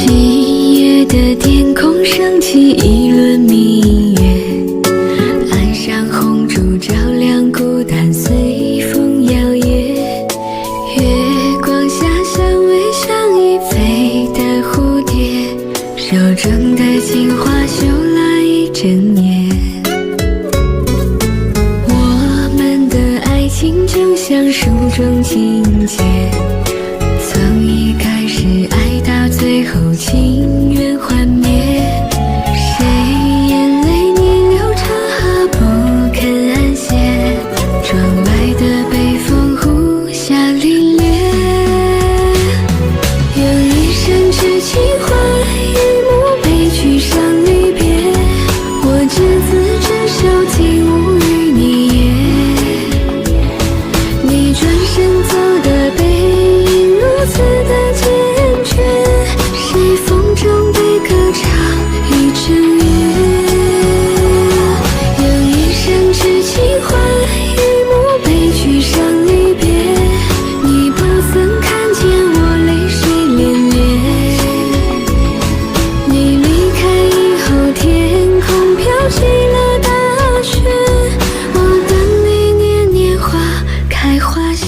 今夜的天空升起一轮明月，岸上红烛照亮孤单，随风摇曳。月光下相偎像一飞的蝴蝶，手中的情话绣了一整夜。我们的爱情就像书中情节，从一开始爱到最后情缘幻灭，谁眼泪逆流成河不肯安歇，窗外的北风呼啸凛冽，用一生痴情换一幕悲剧伤离别，我执子之手竟无语你也，你转身走的背影如此的坚决，谁风中被歌唱一整夜，用一生痴情换一幕悲剧伤离别，你不曾看见我泪水涟涟，你离开以后天空飘起了大雪，我等你年年花开花谢。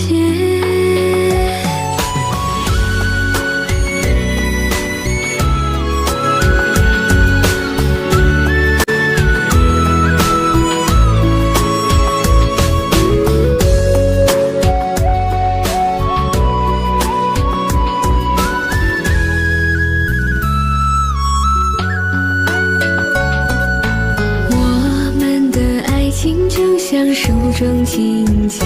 我们的爱情就像书中情节，